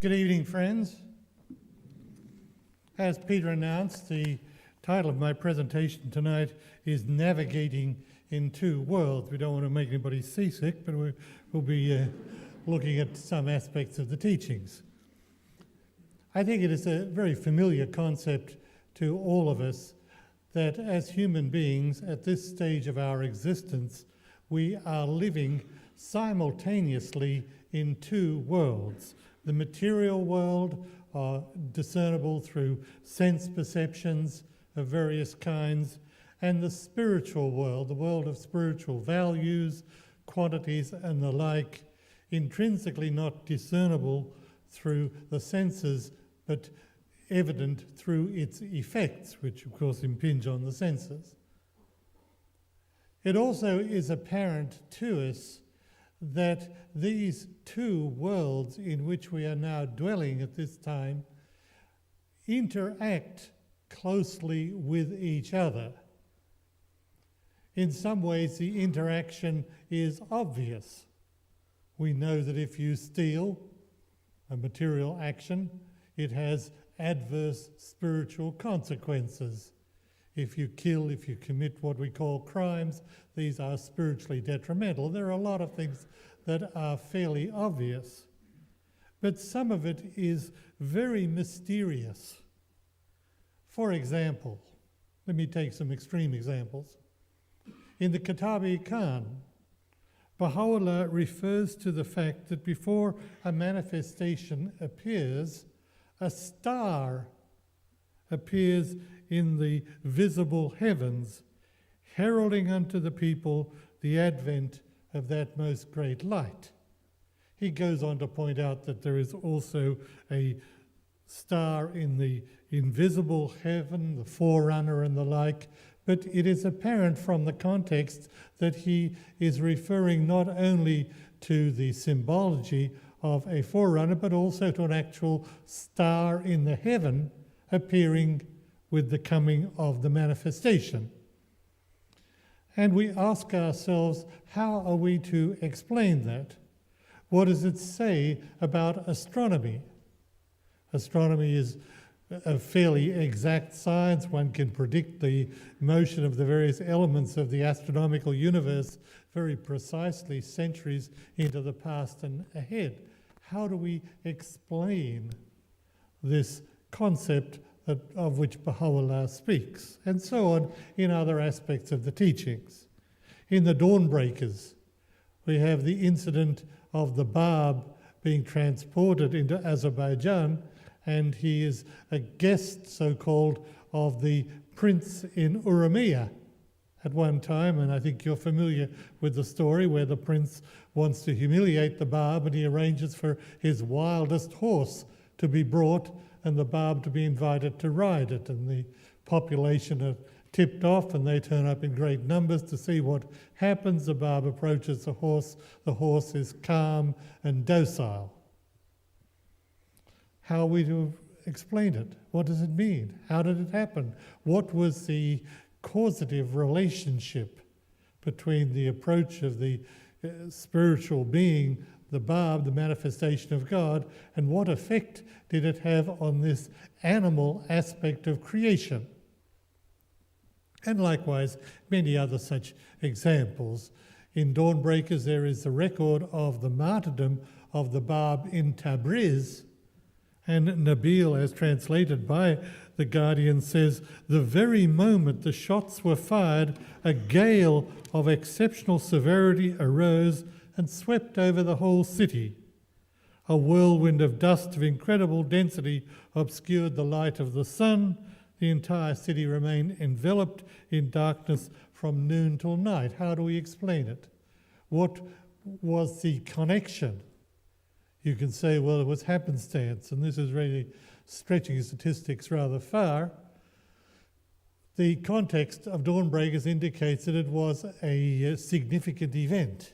Good evening, friends. As Peter announced, the title of my presentation tonight is Navigating in Two Worlds. We don't want to make anybody seasick, but we'll be looking at some aspects of the teachings. I think it is a very familiar concept to all of us that as human beings at this stage of our existence, we are living simultaneously in two worlds. The material world are discernible through sense perceptions of various kinds, and the spiritual world, the world of spiritual values, quantities and the like, intrinsically not discernible through the senses, but evident through its effects, which of course impinge on the senses. It also is apparent to us that these two worlds in which we are now dwelling at this time interact closely with each other. In some ways, the interaction is obvious. We know that if you steal a material action, it has adverse spiritual consequences. If you kill, if you commit what we call crimes, these are spiritually detrimental. There are a lot of things that are fairly obvious, but some of it is very mysterious. For example, let me take some extreme examples. In the Kitab-i-Iqan, Baha'u'llah refers to the fact that before a manifestation appears, a star appears in the visible heavens, heralding unto the people the advent of that most great light. He goes on to point out that there is also a star in the invisible heaven, the forerunner and the like, but it is apparent from the context that he is referring not only to the symbology of a forerunner, but also to an actual star in the heaven appearing with the coming of the manifestation. And we ask ourselves, how are we to explain that? What does it say about astronomy? Astronomy is a fairly exact science. One can predict the motion of the various elements of the astronomical universe very precisely, centuries into the past and ahead. How do we explain this concept of which Baha'u'llah speaks, and so on in other aspects of the teachings? In the Dawnbreakers, we have the incident of the Bab being transported into Azerbaijan, and he is a guest, so-called, of the prince in Urumia at one time, and I think you're familiar with the story where the prince wants to humiliate the Bab and he arranges for his wildest horse to be brought and the Bab to be invited to ride it, and the population are tipped off and they turn up in great numbers to see what happens. The Bab approaches the horse is calm and docile. How are we to explain it? What does it mean? How did it happen? What was the causative relationship between the approach of the spiritual being, the Bab, the manifestation of God, and what effect did it have on this animal aspect of creation? And likewise, many other such examples. In Dawnbreakers, there is the record of the martyrdom of the Bab in Tabriz, and Nabil, as translated by the Guardian, says, the very moment the shots were fired, a gale of exceptional severity arose and swept over the whole city. A whirlwind of dust of incredible density obscured the light of the sun. The entire city remained enveloped in darkness from noon till night. How do we explain it? What was the connection? You can say, well, it was happenstance, and this is really stretching statistics rather far. The context of Dawnbreakers indicates that it was a significant event.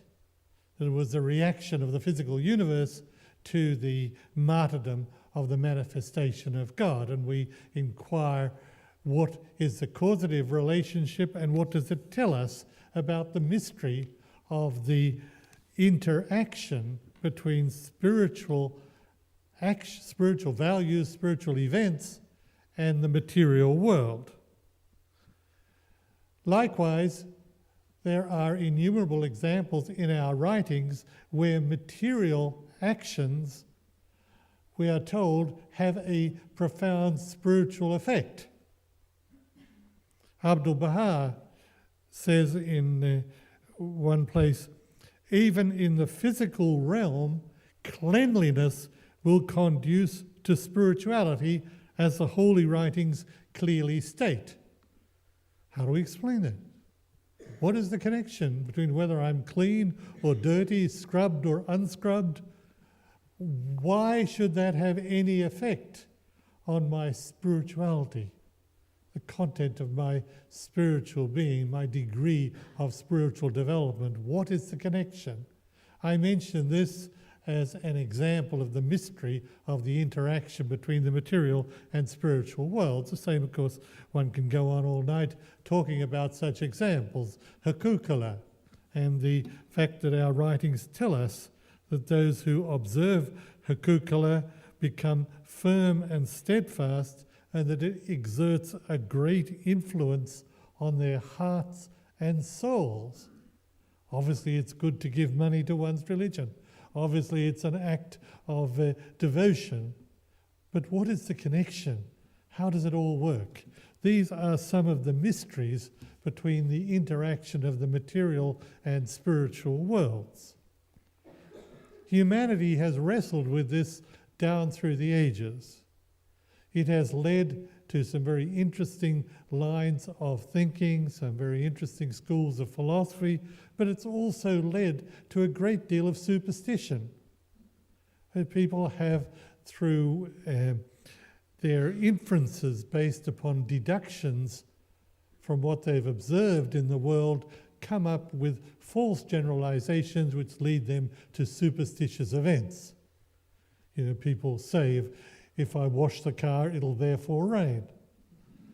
That it was a reaction of the physical universe to the martyrdom of the manifestation of God. And we inquire, what is the causative relationship and what does it tell us about the mystery of the interaction between spiritual spiritual values, spiritual events, and the material world. Likewise, there are innumerable examples in our writings where material actions, we are told, have a profound spiritual effect. Abdu'l-Baha says in one place, even in the physical realm, cleanliness will conduce to spirituality, as the holy writings clearly state. How do we explain that? What is the connection between whether I'm clean or dirty, scrubbed or unscrubbed? Why should that have any effect on my spirituality, the content of my spiritual being, my degree of spiritual development? What is the connection? I mention this as an example of the mystery of the interaction between the material and spiritual worlds. The same, of course, one can go on all night talking about such examples. Hukukala, and the fact that our writings tell us that those who observe Hukukala become firm and steadfast, and that it exerts a great influence on their hearts and souls. Obviously, it's good to give money to one's religion. Obviously, it's an act of devotion. But what is the connection? How does it all work? These are some of the mysteries between the interaction of the material and spiritual worlds. Humanity has wrestled with this down through the ages. It has led to some very interesting lines of thinking, some very interesting schools of philosophy, but it's also led to a great deal of superstition. People have, through their inferences based upon deductions from what they've observed in the world, come up with false generalizations which lead them to superstitious events. People say, if I wash the car, it'll therefore rain.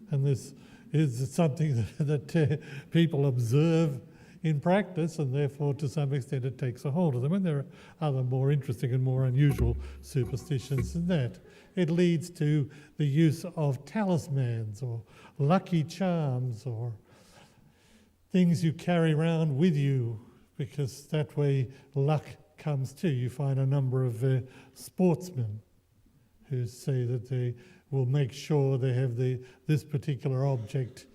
And this is something that people observe in practice, and therefore to some extent it takes a hold of them. And there are other more interesting and more unusual superstitions than that. It leads to the use of talismans or lucky charms or things you carry around with you, because that way luck comes too. You find a number of sportsmen who say that they will make sure they have this particular object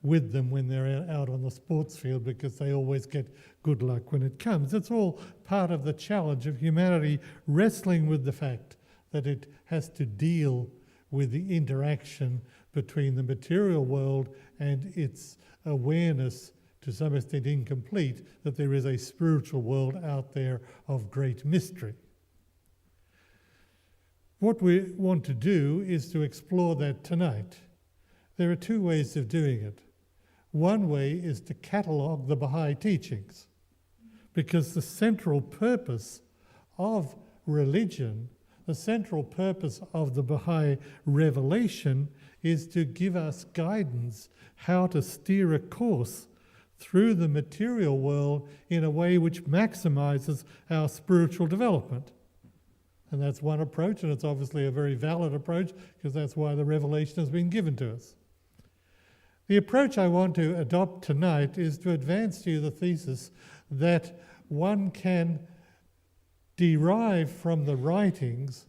with them when they're out on the sports field, because they always get good luck when it comes. It's all part of the challenge of humanity wrestling with the fact that it has to deal with the interaction between the material world and its awareness, to some extent incomplete, that there is a spiritual world out there of great mystery. What we want to do is to explore that tonight. There are two ways of doing it. One way is to catalogue the Baha'i teachings, because the central purpose of religion, the central purpose of the Baha'i revelation, is to give us guidance how to steer a course through the material world in a way which maximizes our spiritual development. And that's one approach, and it's obviously a very valid approach, because that's why the revelation has been given to us. The approach I want to adopt tonight is to advance to you the thesis that one can derive from the writings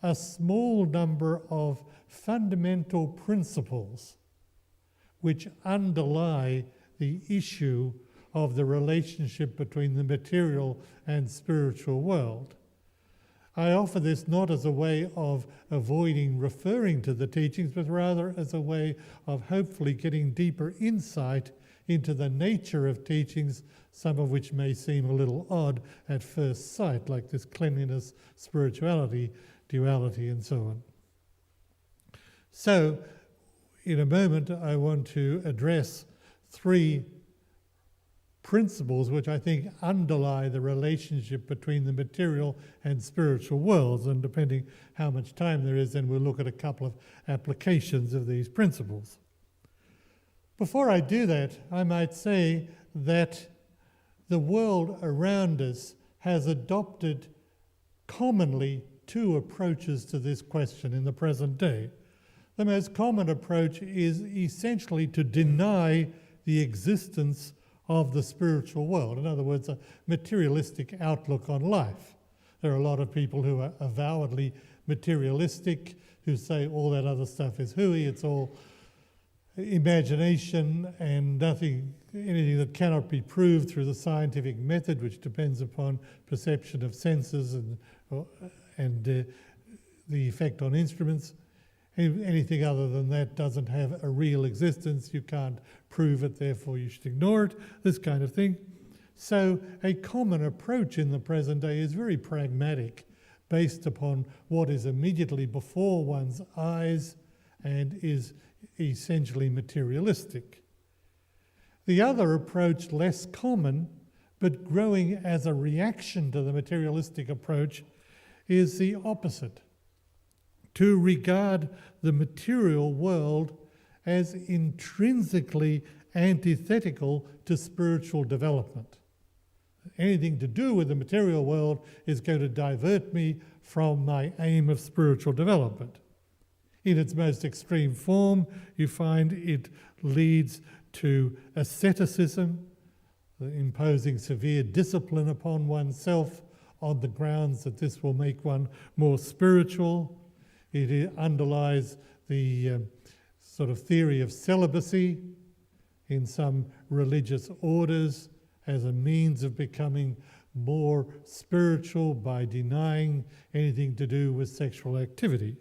a small number of fundamental principles which underlie the issue of the relationship between the material and spiritual world. I offer this not as a way of avoiding referring to the teachings, but rather as a way of hopefully getting deeper insight into the nature of teachings, some of which may seem a little odd at first sight, like this cleanliness, spirituality, duality, and so on. So, in a moment, I want to address three principles which I think underlie the relationship between the material and spiritual worlds, and depending how much time there is, then we'll look at a couple of applications of these principles. Before I do that, I might say that the world around us has adopted commonly two approaches to this question in the present day. The most common approach is essentially to deny the existence of the spiritual world. In other words, a materialistic outlook on life. There are a lot of people who are avowedly materialistic, who say all that other stuff is hooey, it's all imagination and anything that cannot be proved through the scientific method, which depends upon perception of senses and the effect on instruments. Anything other than that doesn't have a real existence. You can't prove it, therefore you should ignore it, this kind of thing. So a common approach in the present day is very pragmatic, based upon what is immediately before one's eyes and is essentially materialistic. The other approach, less common, but growing as a reaction to the materialistic approach, is the opposite. To regard the material world as intrinsically antithetical to spiritual development. Anything to do with the material world is going to divert me from my aim of spiritual development. In its most extreme form, you find it leads to asceticism, imposing severe discipline upon oneself on the grounds that this will make one more spiritual. It underlies the sort of theory of celibacy in some religious orders as a means of becoming more spiritual by denying anything to do with sexual activity.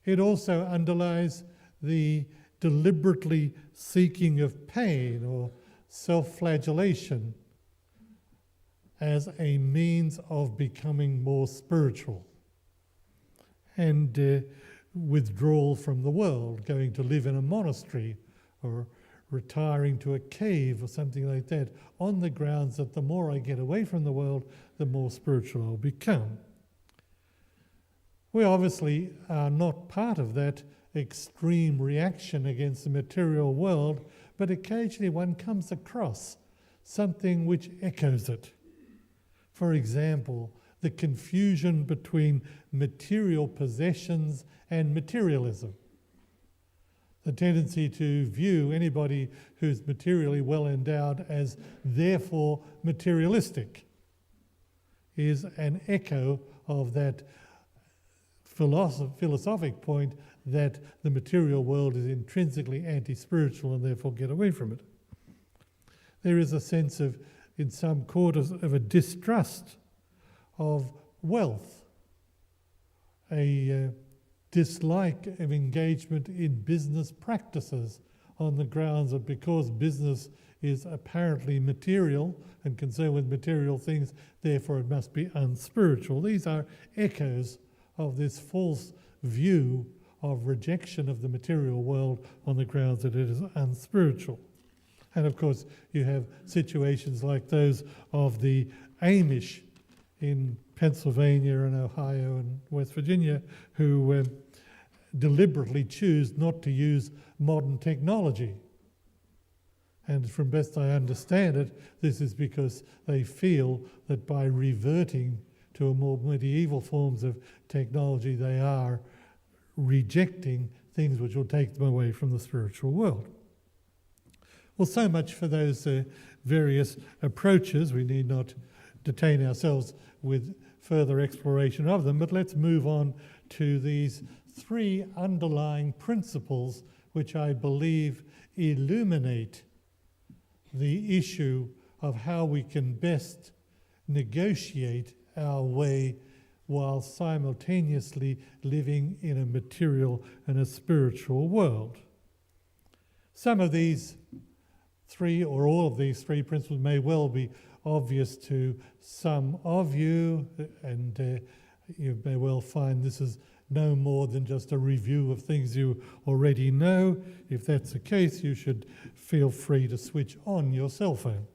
It also underlies the deliberately seeking of pain or self-flagellation as a means of becoming more spiritual, and withdrawal from the world, going to live in a monastery or retiring to a cave or something like that, on the grounds that the more I get away from the world, the more spiritual I'll become. We obviously are not part of that extreme reaction against the material world, but occasionally one comes across something which echoes it. For example, the confusion between material possessions and materialism. The tendency to view anybody who's materially well endowed as therefore materialistic is an echo of that philosophic point that the material world is intrinsically anti-spiritual and therefore get away from it. There is a sense of, in some quarters, of a distrust of wealth, a dislike of engagement in business practices on the grounds that because business is apparently material and concerned with material things, therefore it must be unspiritual. These are echoes of this false view of rejection of the material world on the grounds that it is unspiritual. And of course, you have situations like those of the Amish in Pennsylvania and Ohio and West Virginia who deliberately choose not to use modern technology. And from best I understand it, this is because they feel that by reverting to a more medieval forms of technology, they are rejecting things which will take them away from the spiritual world. Well, so much for those various approaches. We need not detain ourselves with further exploration of them, but let's move on to these three underlying principles which I believe illuminate the issue of how we can best negotiate our way while simultaneously living in a material and a spiritual world. Some of these three, or all of these three principles, may well be obvious to some of you, and you may well find this is no more than just a review of things you already know. If that's the case, you should feel free to switch on your cell phone.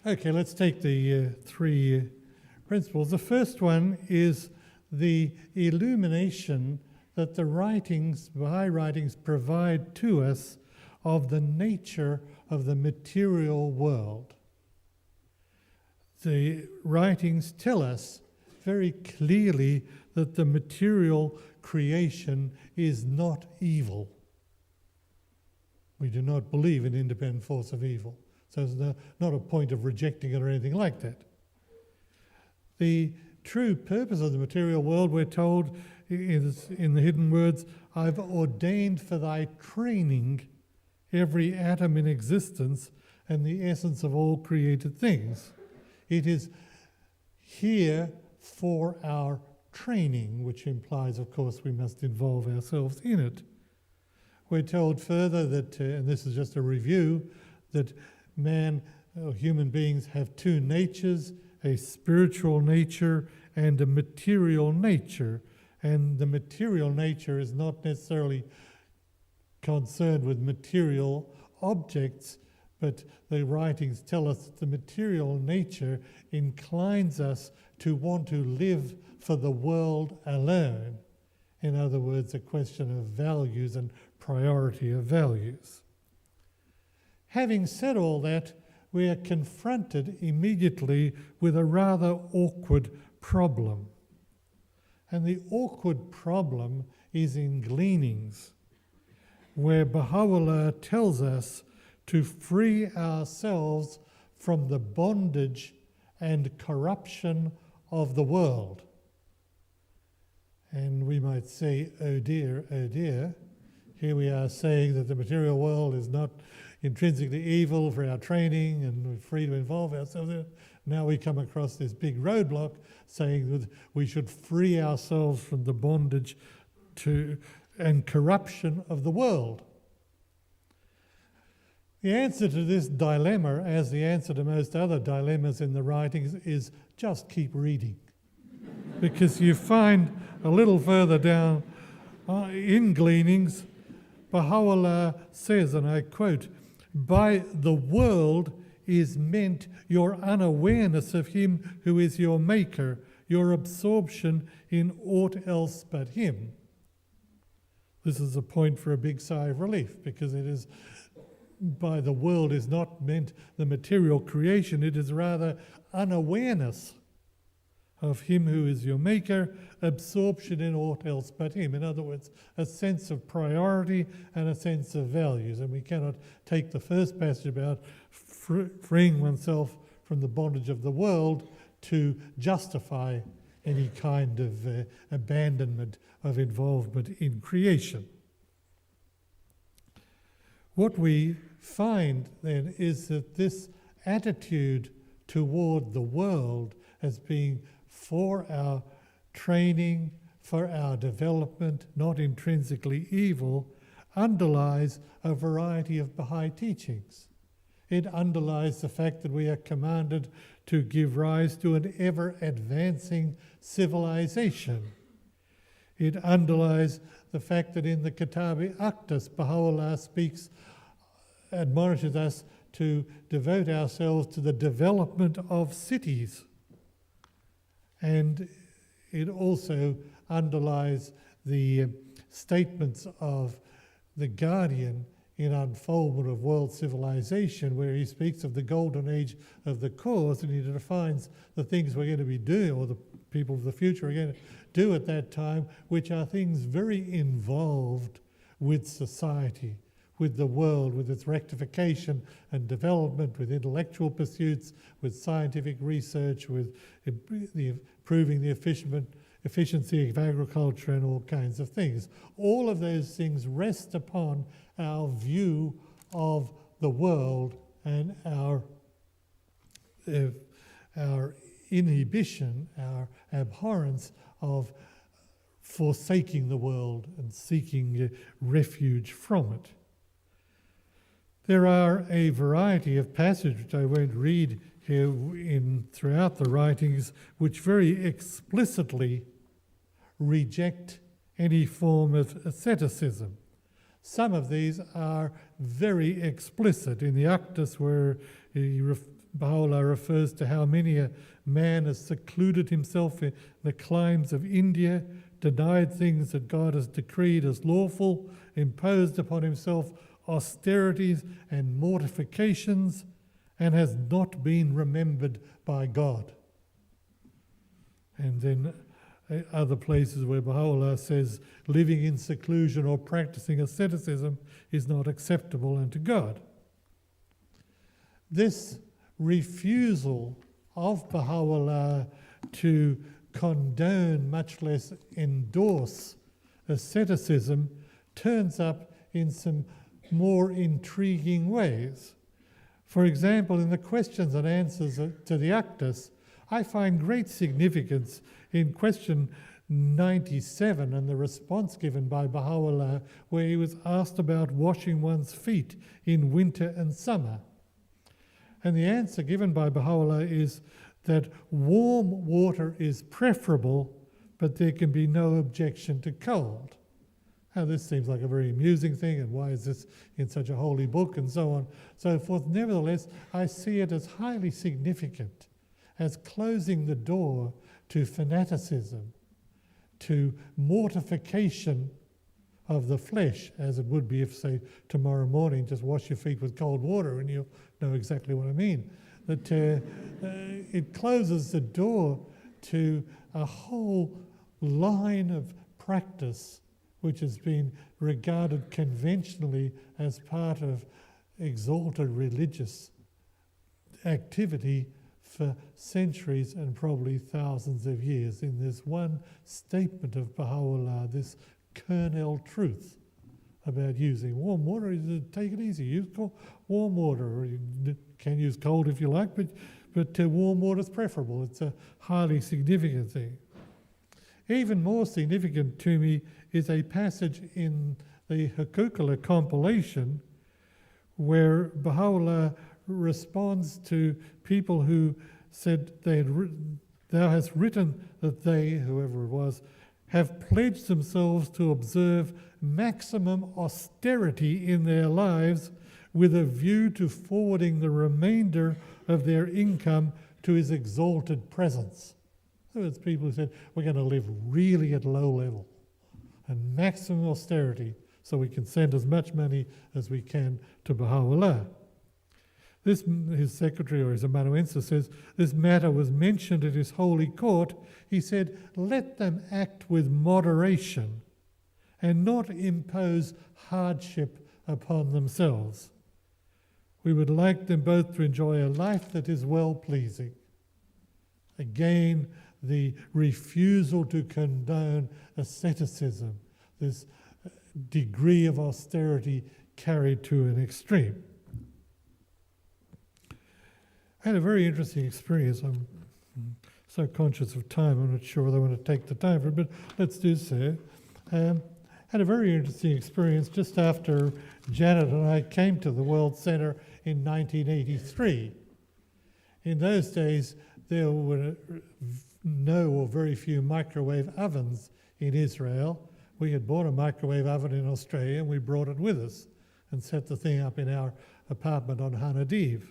Okay, let's take the three principles. The first one is the illumination that the Baha'i writings provide to us of the nature of the material world. The writings tell us very clearly that the material creation is not evil. We do not believe in independent force of evil. So there's not a point of rejecting it or anything like that. The true purpose of the material world, we're told is in the hidden words, I've ordained for thy training every atom in existence and the essence of all created things. It is here for our training, which implies, of course, we must involve ourselves in it. We're told further that, and this is just a review, that man, or human beings, have two natures, a spiritual nature and a material nature. And the material nature is not necessarily concerned with material objects, but the writings tell us that the material nature inclines us to want to live for the world alone. In other words, a question of values and priority of values. Having said all that, we are confronted immediately with a rather awkward problem. And the awkward problem is in Gleanings, where Baha'u'llah tells us to free ourselves from the bondage and corruption of the world. And we might say, oh dear, here we are saying that the material world is not intrinsically evil for our training and we're free to involve ourselves in it. Now we come across this big roadblock saying that we should free ourselves from the bondage to and corruption of the world. The answer to this dilemma, as the answer to most other dilemmas in the writings, is just keep reading. Because you find a little further down in Gleanings, Baha'u'llah says, and I quote, by the world is meant your unawareness of him who is your maker, your absorption in aught else but him. This is a point for a big sigh of relief, because it is, by the world is not meant the material creation, it is rather unawareness of him who is your maker, absorption in aught else but him. In other words, a sense of priority and a sense of values. And we cannot take the first passage about freeing oneself from the bondage of the world to justify any kind of abandonment of involvement in creation. What we find then is that this attitude toward the world as being for our training, for our development, not intrinsically evil, underlies a variety of Baha'i teachings. It underlies the fact that we are commanded to give rise to an ever-advancing civilization. It underlies the fact that in the Kitab-i Aqdas, Baha'u'llah admonishes us to devote ourselves to the development of cities. And it also underlies the statements of the Guardian in Unfoldment of World Civilization, where he speaks of the golden age of the cause, and he defines the things we're going to be doing, or the people of the future are going to do at that time, which are things very involved with society, with the world, with its rectification and development, with intellectual pursuits, with scientific research, with improving the efficiency of agriculture and all kinds of things. All of those things rest upon our view of the world and our inhibition, our abhorrence of forsaking the world and seeking refuge from it. There are a variety of passages, which I won't read here throughout the writings, which very explicitly reject any form of asceticism. Some of these are very explicit. In the Aqdas, where Baha'u'llah refers to how many a man has secluded himself in the climes of India, denied things that God has decreed as lawful, imposed upon himself austerities and mortifications, and has not been remembered by God. And then other places where Baha'u'llah says living in seclusion or practicing asceticism is not acceptable unto God. This refusal of Baha'u'llah to condone, much less endorse, asceticism turns up in some more intriguing ways. For example, in the questions and answers to the Aqdas, I find great significance in question 97 and the response given by Baha'u'llah, where he was asked about washing one's feet in winter and summer. And the answer given by Baha'u'llah is that warm water is preferable, but there can be no objection to cold. Now, this seems like a very amusing thing, and why is this in such a holy book, and so on, so forth. Nevertheless, I see it as highly significant, as closing the door to fanaticism, to mortification of the flesh, as it would be if, say, tomorrow morning, just wash your feet with cold water and you'll know exactly what I mean. That it closes the door to a whole line of practice which has been regarded conventionally as part of exalted religious activity for centuries and probably thousands of years. In this one statement of Baha'u'llah, this kernel truth about using warm water, is take it easy, use warm water, or you can use cold if you like, but warm water is preferable. It's a highly significant thing. Even more significant to me is a passage in the Huquq compilation where Baha'u'llah responds to people who said thou hast written that they, whoever it was, have pledged themselves to observe maximum austerity in their lives with a view to forwarding the remainder of their income to his exalted presence. So it's people who said, we're going to live really at low level and maximum austerity so we can send as much money as we can to Baha'u'llah. This, his secretary or his amanuensis says, this matter was mentioned at his holy court. He said, let them act with moderation and not impose hardship upon themselves. We would like them both to enjoy a life that is well-pleasing. Again, the refusal to condone asceticism, this degree of austerity carried to an extreme. I had a very interesting experience. I'm so conscious of time, I'm not sure whether I want to take the time for it, but let's do so. Had a very interesting experience just after Janet and I came to the World Centre in 1983. In those days, there were no or very few microwave ovens in Israel. We had bought a microwave oven in Australia and we brought it with us and set the thing up in our apartment on Hanadiv.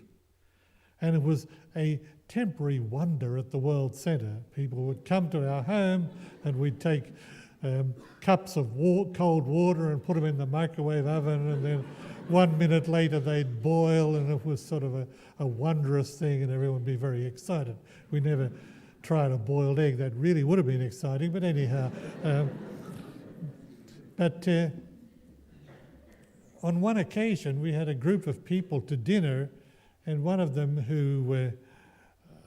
And it was a temporary wonder at the World Centre. People would come to our home and we'd take cups of cold water and put them in the microwave oven, and then 1 minute later they'd boil, and it was sort of a wondrous thing and everyone would be very excited. We never tried a boiled egg. That really would have been exciting, but anyhow. On one occasion we had a group of people to dinner, and one of them who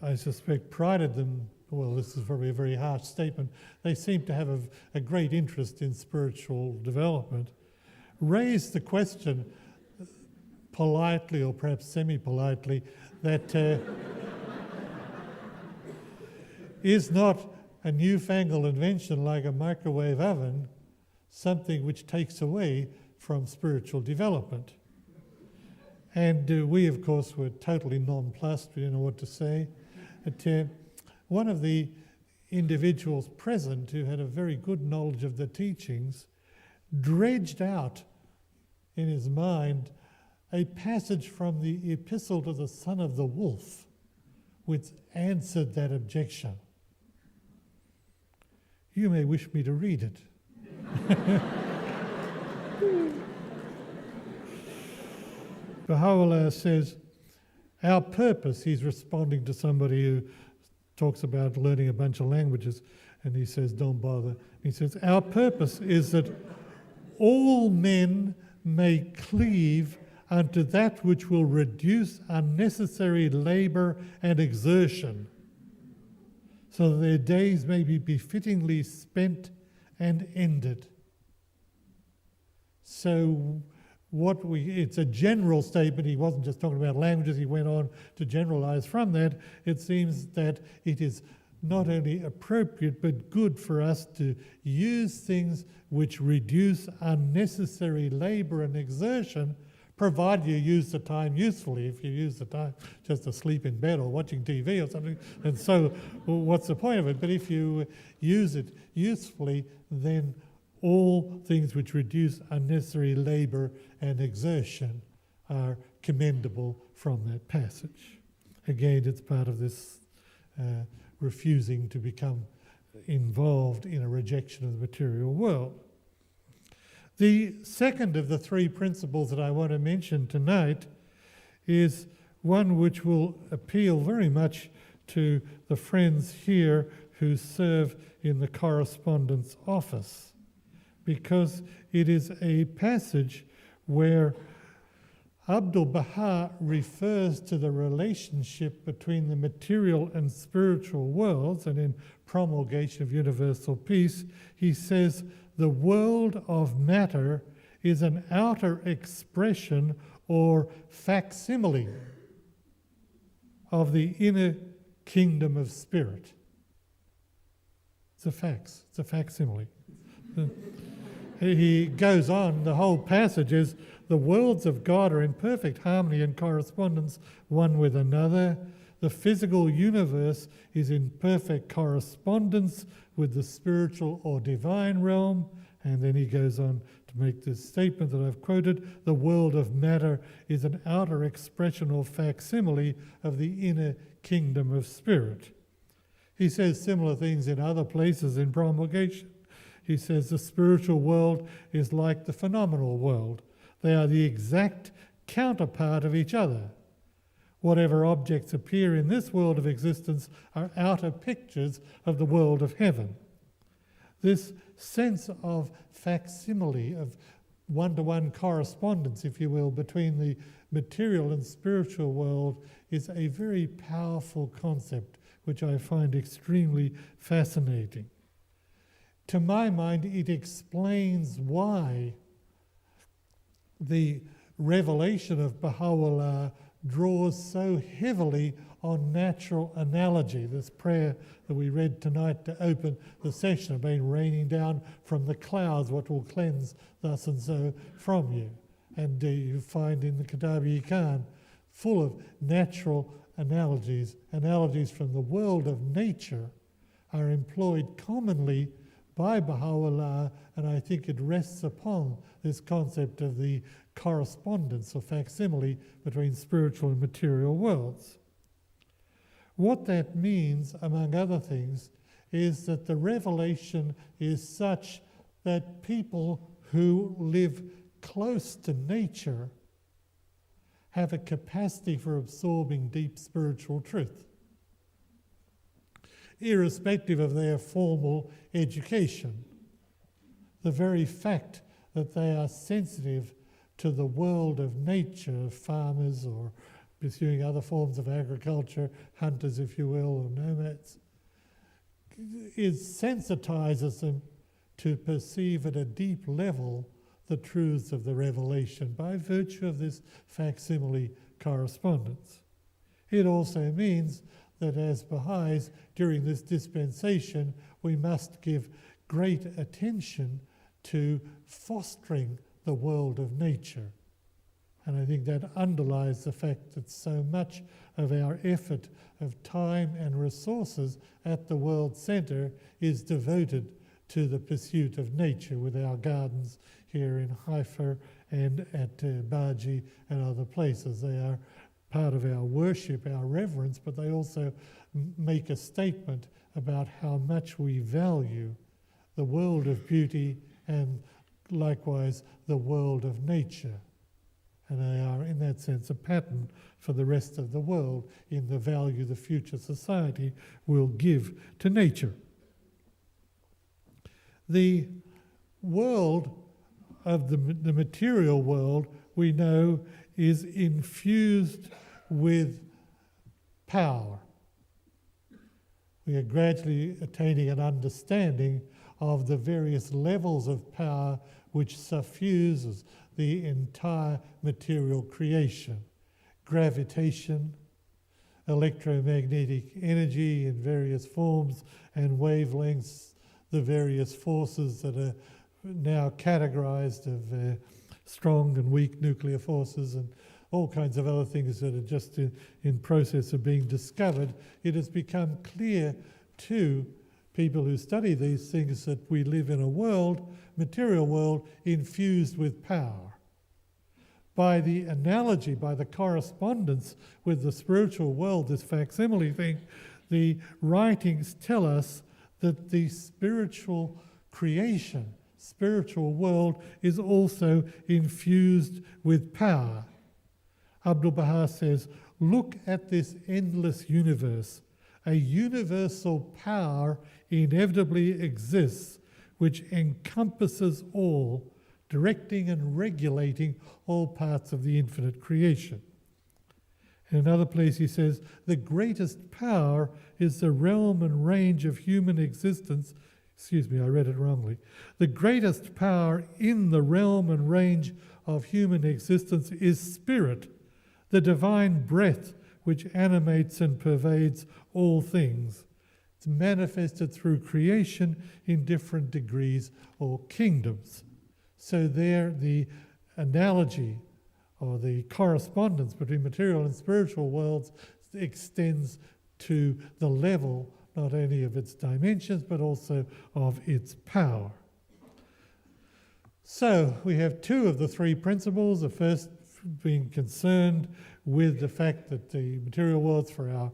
I suspect prided them, well, this is probably a very harsh statement, they seemed to have a great interest in spiritual development, raised the question politely or perhaps semi-politely that is not a newfangled invention like a microwave oven something which takes away from spiritual development? And we, of course, were totally nonplussed. We didn't know what to say. But, one of the individuals present, who had a very good knowledge of the teachings, dredged out in his mind a passage from the Epistle to the Son of the Wolf, which answered that objection. You may wish me to read it. Baha'u'llah says, our purpose, he's responding to somebody who talks about learning a bunch of languages, and he says, don't bother. He says, our purpose is that all men may cleave unto that which will reduce unnecessary labour and exertion, so that their days may be befittingly spent and ended. So it's a general statement. He wasn't just talking about languages, he went on to generalize from that. It seems that it is not only appropriate but good for us to use things which reduce unnecessary labour and exertion, provided you use the time usefully. If you use the time just to sleep in bed or watching TV or something, and so what's the point of it? But if you use it usefully, then all things which reduce unnecessary labour and exertion are commendable from that passage. Again, it's part of this refusing to become involved in a rejection of the material world. The second of the three principles that I want to mention tonight is one which will appeal very much to the friends here who serve in the correspondence office, because it is a passage where Abdu'l-Baha refers to the relationship between the material and spiritual worlds, and in Promulgation of Universal Peace, he says, the world of matter is an outer expression or facsimile of the inner kingdom of spirit. It's a facsimile. He goes on, the whole passage is, the worlds of God are in perfect harmony and correspondence one with another. The physical universe is in perfect correspondence with the spiritual or divine realm. And then he goes on to make this statement that I've quoted, the world of matter is an outer expression or facsimile of the inner kingdom of spirit. He says similar things in other places in Promulgation. He says the spiritual world is like the phenomenal world. They are the exact counterpart of each other. Whatever objects appear in this world of existence are outer pictures of the world of heaven. This sense of facsimile, of one-to-one correspondence, if you will, between the material and spiritual world is a very powerful concept, which I find extremely fascinating. To my mind, it explains why the revelation of Baha'u'llah draws so heavily on natural analogy. This prayer that we read tonight to open the session of being raining down from the clouds what will cleanse thus and so from you. And you find in the Kitab-i-Iqan full of natural analogies. Analogies from the world of nature are employed commonly by Baha'u'llah, and I think it rests upon this concept of the correspondence or facsimile between spiritual and material worlds. What that means, among other things, is that the revelation is such that people who live close to nature have a capacity for absorbing deep spiritual truth, irrespective of their formal education. The very fact that they are sensitive to the world of nature, farmers or pursuing other forms of agriculture, hunters, if you will, or nomads, sensitizes them to perceive at a deep level the truths of the revelation by virtue of this facsimile correspondence. It also means that as Baha'is, during this dispensation, we must give great attention to fostering the world of nature. And I think that underlies the fact that so much of our effort of time and resources at the World Centre is devoted to the pursuit of nature, with our gardens here in Haifa and at Baji and other places. They are part of our worship, our reverence, but they also make a statement about how much we value the world of beauty and likewise the world of nature. and they are, in that sense, a pattern for the rest of the world in the value the future society will give to nature. The world of the material world, we know, is infused with power. We are gradually attaining an understanding of the various levels of power which suffuses the entire material creation. Gravitation, electromagnetic energy in various forms and wavelengths, the various forces that are now categorized of strong and weak nuclear forces and all kinds of other things that are just in process of being discovered. It has become clear to people who study these things that we live in a world, material world, infused with power. By the analogy, by the correspondence with the spiritual world, this facsimile thing, the writings tell us that the spiritual creation, spiritual world, is also infused with power. Abdu'l-Baha says, look at this endless universe. A universal power inevitably exists which encompasses all, directing and regulating all parts of the infinite creation. In another place he says, the greatest power is the realm and range of human existence. Excuse me, I read it wrongly. The greatest power in the realm and range of human existence is spirit, the divine breath which animates and pervades all things. It's manifested through creation in different degrees or kingdoms. So there the analogy or the correspondence between material and spiritual worlds extends to the level not only of its dimensions but also of its power. So we have two of the three principles. The first being concerned with the fact that the material world's for our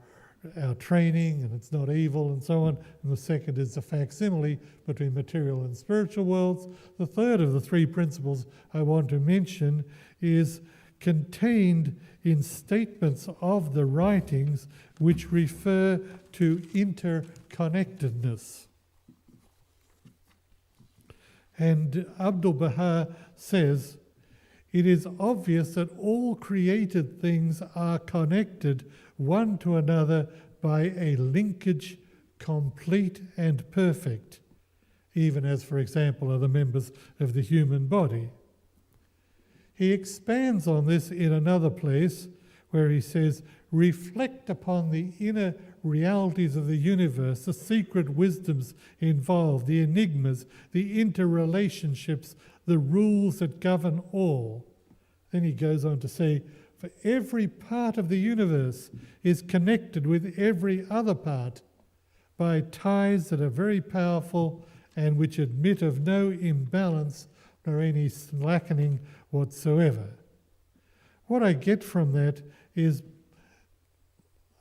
training and it's not evil and so on. And the second is the facsimile between material and spiritual worlds. The third of the three principles I want to mention is contained in statements of the writings which refer to interconnectedness. And Abdu'l-Baha says, it is obvious that all created things are connected one to another by a linkage complete and perfect, even as, for example, are the members of the human body. He expands on this in another place where he says, reflect upon the inner realities of the universe, the secret wisdoms involved, the enigmas, the interrelationships, the rules that govern all. Then he goes on to say, for every part of the universe is connected with every other part by ties that are very powerful and which admit of no imbalance nor any slackening whatsoever. What I get from that is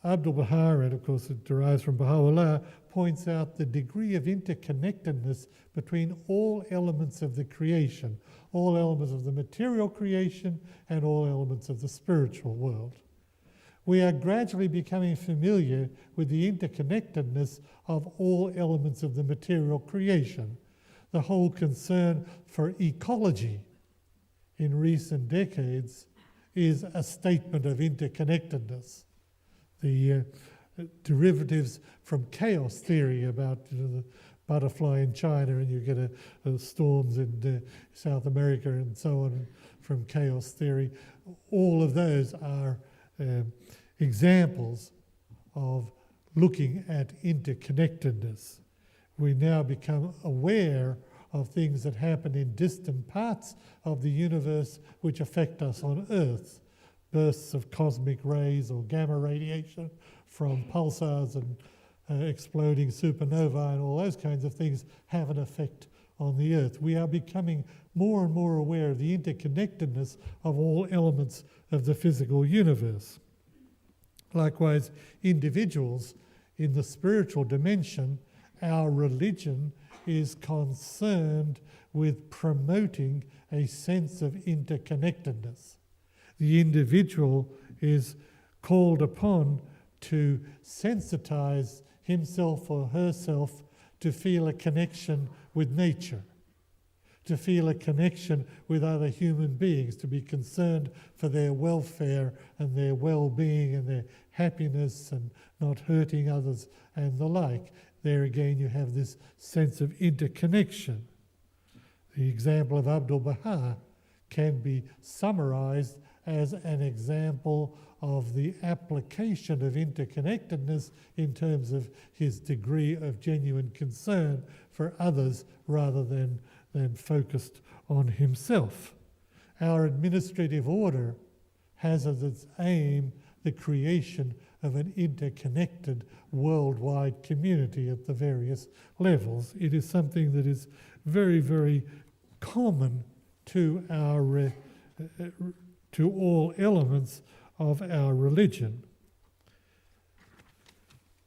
Abdu'l-Baha, and of course it derives from Baha'u'llah, points out the degree of interconnectedness between all elements of the creation, all elements of the material creation and all elements of the spiritual world. We are gradually becoming familiar with the interconnectedness of all elements of the material creation. The whole concern for ecology in recent decades is a statement of interconnectedness. The derivatives from chaos theory about the butterfly in China and you get storms in South America and so on from chaos theory, all of those are examples of looking at interconnectedness. We now become aware of things that happen in distant parts of the universe which affect us on Earth. Bursts of cosmic rays or gamma radiation from pulsars and exploding supernovae and all those kinds of things have an effect on the Earth. We are becoming more and more aware of the interconnectedness of all elements of the physical universe. Likewise, individuals in the spiritual dimension, our religion is concerned with promoting a sense of interconnectedness. The individual is called upon to sensitize himself or herself to feel a connection with nature, to feel a connection with other human beings, to be concerned for their welfare and their well-being and their happiness and not hurting others and the like. There again you have this sense of interconnection. The example of Abdu'l-Baha can be summarized as an example of the application of interconnectedness in terms of his degree of genuine concern for others rather than focused on himself. Our administrative order has as its aim the creation of an interconnected worldwide community at the various levels. It is something that is very, very common to our to all elements of our religion.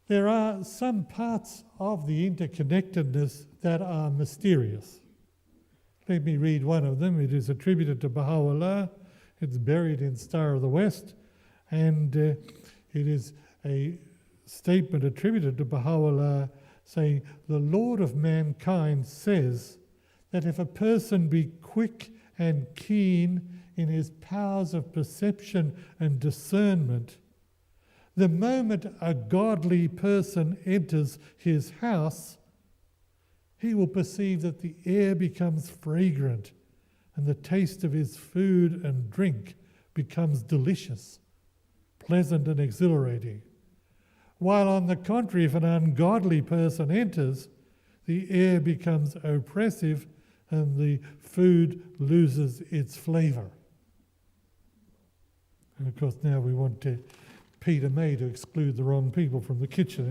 There are some parts of the interconnectedness that are mysterious. Let me read one of them. It is attributed to Baha'u'llah. It's buried in Star of the West, and it is a statement attributed to Baha'u'llah saying, "The Lord of mankind says that if a person be quick and keen in his powers of perception and discernment, the moment a godly person enters his house, he will perceive that the air becomes fragrant and the taste of his food and drink becomes delicious, pleasant and exhilarating. While on the contrary, if an ungodly person enters, the air becomes oppressive and the food loses its flavour." And of course now we want Peter May to exclude the wrong people from the kitchen.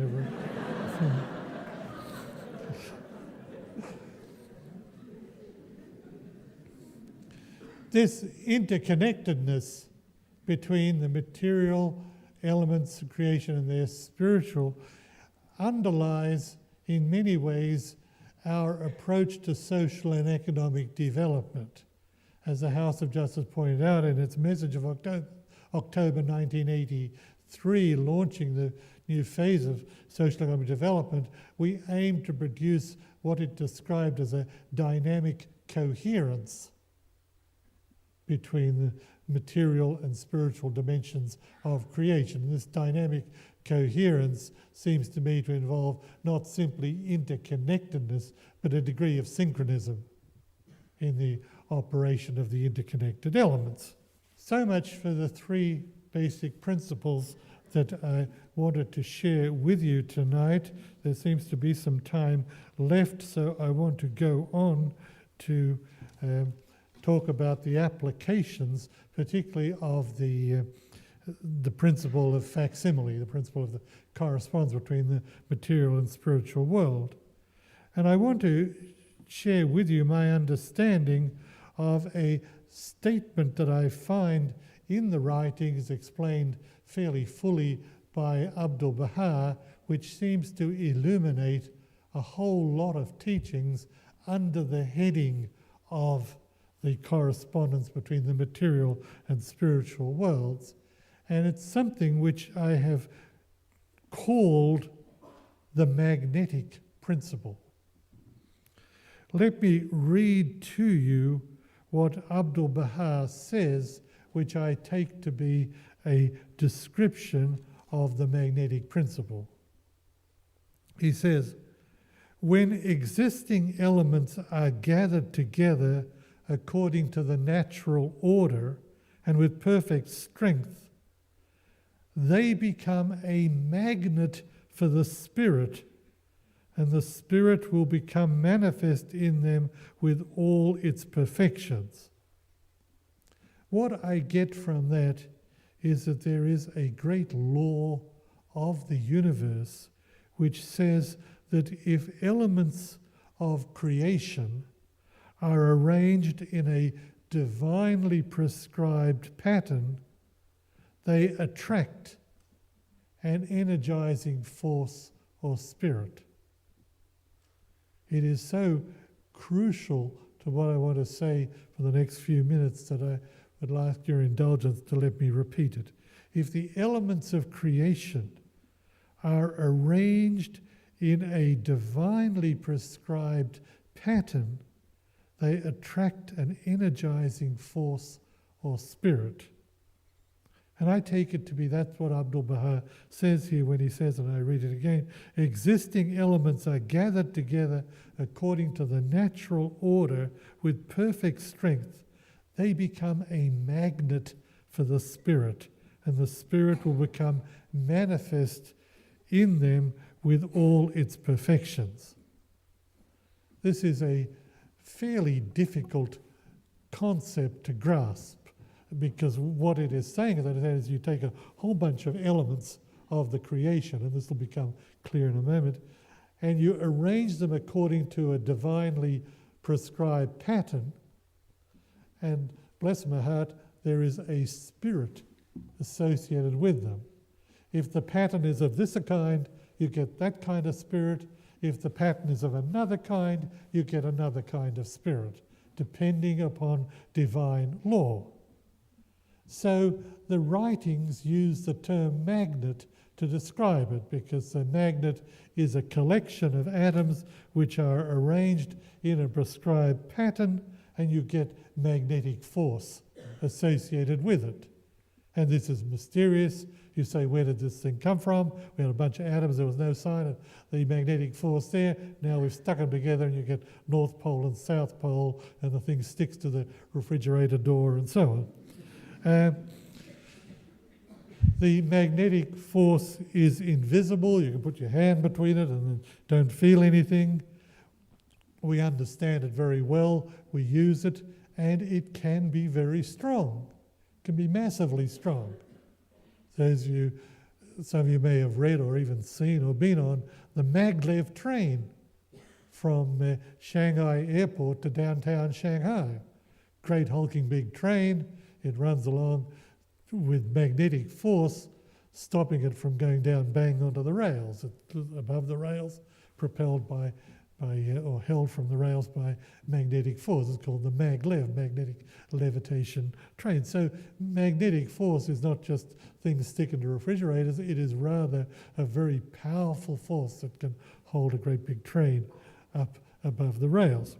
This interconnectedness between the material elements of creation and their spiritual underlies in many ways our approach to social and economic development. As the House of Justice pointed out in its message of October 1983, launching the new phase of social economic development, we aim to produce what it described as a dynamic coherence between the material and spiritual dimensions of creation. This dynamic coherence seems to me to involve not simply interconnectedness, but a degree of synchronism in the operation of the interconnected elements. So much for the three basic principles that I wanted to share with you tonight. There seems to be some time left, so I want to go on to talk about the applications, particularly of the principle of facsimile, the principle of the correspondence between the material and spiritual world. And I want to share with you my understanding of a statement that I find in the writings explained fairly fully by Abdu'l-Baha, which seems to illuminate a whole lot of teachings under the heading of the correspondence between the material and spiritual worlds. And it's something which I have called the magnetic principle. Let me read to you what Abdu'l-Baha says, which I take to be a description of the magnetic principle. He says, "When existing elements are gathered together according to the natural order and with perfect strength, they become a magnet for the spirit, and the spirit will become manifest in them with all its perfections." What I get from that is that there is a great law of the universe which says that if elements of creation are arranged in a divinely prescribed pattern, they attract an energizing force or spirit. It is so crucial to what I want to say for the next few minutes that I but I'll ask your indulgence to let me repeat it. If the elements of creation are arranged in a divinely prescribed pattern, they attract an energizing force or spirit. And I take it to be that's what Abdu'l-Baha says here when he says, and I read it again, existing elements are gathered together according to the natural order with perfect strength. They become a magnet for the spirit, and the spirit will become manifest in them with all its perfections. This is a fairly difficult concept to grasp, because what it is saying is you take a whole bunch of elements of the creation, and this will become clear in a moment, and you arrange them according to a divinely prescribed pattern, and bless my heart, there is a spirit associated with them. If the pattern is of this kind, you get that kind of spirit. If the pattern is of another kind, you get another kind of spirit, depending upon divine law. So the writings use the term magnet to describe it, because a magnet is a collection of atoms which are arranged in a prescribed pattern, and you get magnetic force associated with it. And this is mysterious. You say, where did this thing come from? We had a bunch of atoms, there was no sign of the magnetic force there. Now we've stuck them together and you get North Pole and South Pole, and the thing sticks to the refrigerator door and so on. The magnetic force is invisible. You can put your hand between it and don't feel anything. We understand it very well. We use it, and it can be very strong. It can be massively strong. So some of you may have read or even seen or been on the maglev train from Shanghai Airport to downtown Shanghai. Great hulking big train. It runs along with magnetic force, stopping it from going down bang onto the rails. It's above the rails, propelled by or held from the rails by magnetic force. It's called the maglev, magnetic levitation train. So magnetic force is not just things sticking to refrigerators, it is rather a very powerful force that can hold a great big train up above the rails.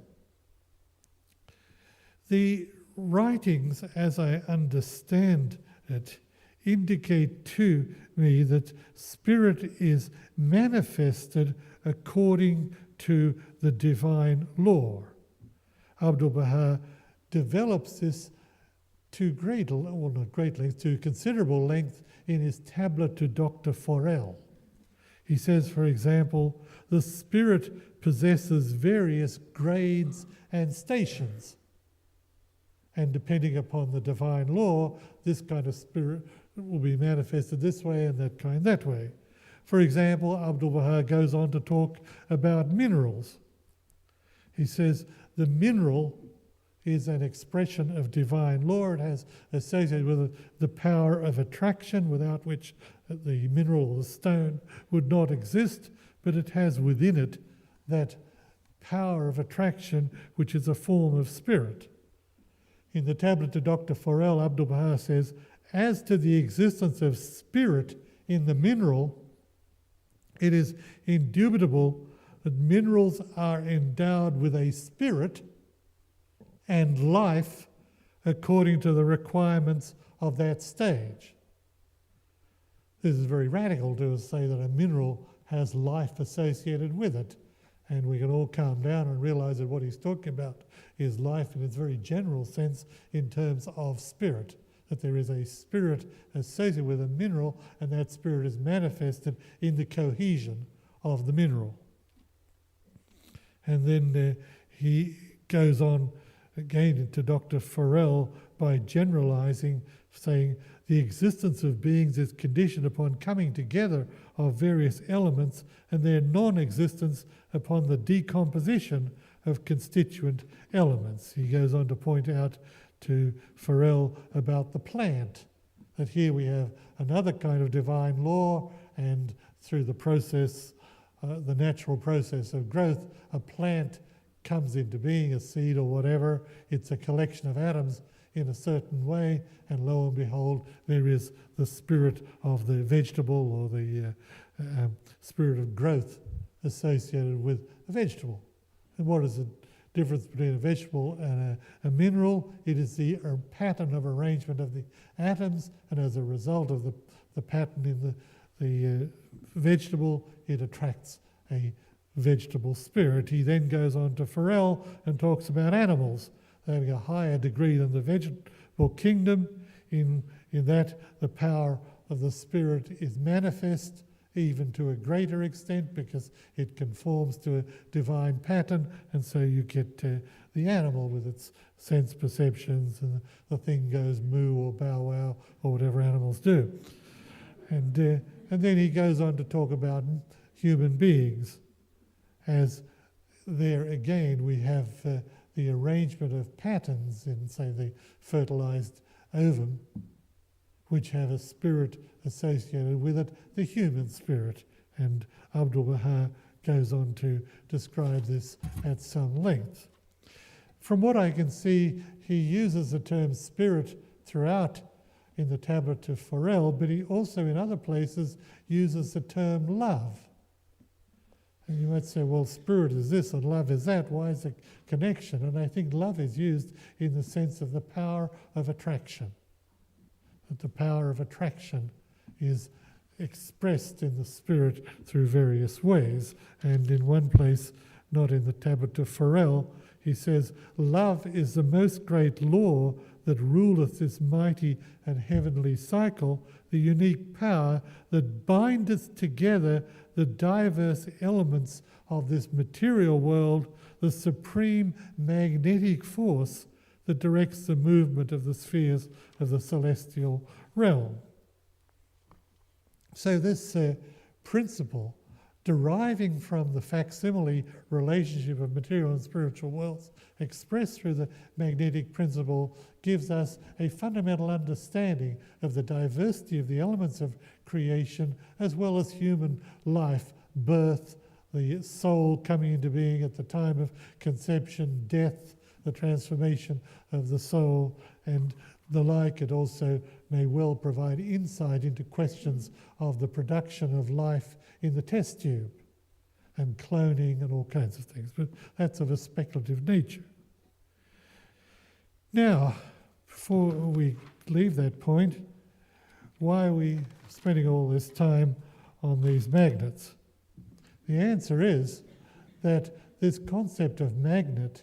The writings, as I understand it, indicate to me that spirit is manifested according to the divine law. Abdu'l-Baha develops this to to considerable length in his tablet to Dr. Forel. He says, for example, the spirit possesses various grades and stations. And depending upon the divine law, this kind of spirit will be manifested this way and that kind that way. For example, Abdu'l-Baha goes on to talk about minerals. He says the mineral is an expression of divine law. It has associated with it the power of attraction, without which the mineral or the stone would not exist, but it has within it that power of attraction, which is a form of spirit. In the tablet to Dr. Forel, Abdu'l-Baha says, as to the existence of spirit in the mineral, it is indubitable that minerals are endowed with a spirit and life according to the requirements of that stage. This is very radical to say that a mineral has life associated with it, and we can all calm down and realize that what he's talking about is life in its very general sense in terms of spirit, that there is a spirit associated with a mineral, and that spirit is manifested in the cohesion of the mineral. And then he goes on again to Dr. Forel by generalizing, saying the existence of beings is conditioned upon coming together of various elements and their non-existence upon the decomposition of constituent elements. He goes on to point out to Forel about the plant, that here we have another kind of divine law, and through the process, the natural process of growth, a plant comes into being, a seed or whatever. It's a collection of atoms. in a certain way, and lo and behold, there is the spirit of the vegetable or the spirit of growth associated with a vegetable. And what is the difference between a vegetable and a mineral? It is the pattern of arrangement of the atoms, and as a result of the pattern in the vegetable, it attracts a vegetable spirit. He then goes on to Farrell and talks about animals having a higher degree than the vegetable kingdom, in that the power of the spirit is manifest even to a greater extent because it conforms to a divine pattern, and so you get the animal with its sense perceptions, and the thing goes moo or bow wow or whatever animals do. And then he goes on to talk about human beings, as there again we have the arrangement of patterns in, say, the fertilized ovum, which have a spirit associated with it, the human spirit. And Abdu'l-Baha goes on to describe this at some length. From what I can see, he uses the term spirit throughout in the tablet to Farrell, but he also in other places uses the term love. And you might say, well, spirit is this and love is that. Why is the connection? And I think love is used in the sense of the power of attraction. That the power of attraction is expressed in the spirit through various ways. And in one place, not in the tablet to Farrell, he says, love is the most great law that ruleth this mighty and heavenly cycle, the unique power that bindeth together the diverse elements of this material world, the supreme magnetic force that directs the movement of the spheres of the celestial realm. So this principle, deriving from the facsimile relationship of material and spiritual worlds expressed through the magnetic principle, gives us a fundamental understanding of the diversity of the elements of creation, as well as human life, birth, the soul coming into being at the time of conception, death, the transformation of the soul, and the like. It also may well provide insight into questions of the production of life in the test tube and cloning and all kinds of things, but that's of a speculative nature. Now, before we leave that point, why are we spending all this time on these magnets? The answer is that this concept of magnet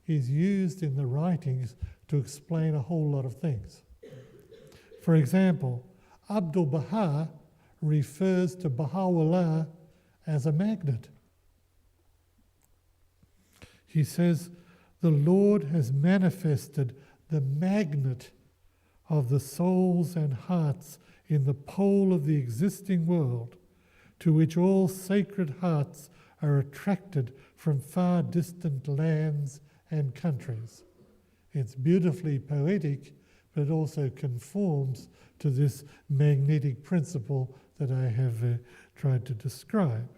is used in the writings to explain a whole lot of things. For example, Abdu'l-Baha refers to Baha'u'llah as a magnet. He says, the Lord has manifested the magnet of the souls and hearts in the pole of the existing world, to which all sacred hearts are attracted from far distant lands and countries. It's beautifully poetic, but it also conforms to this magnetic principle that I have tried to describe.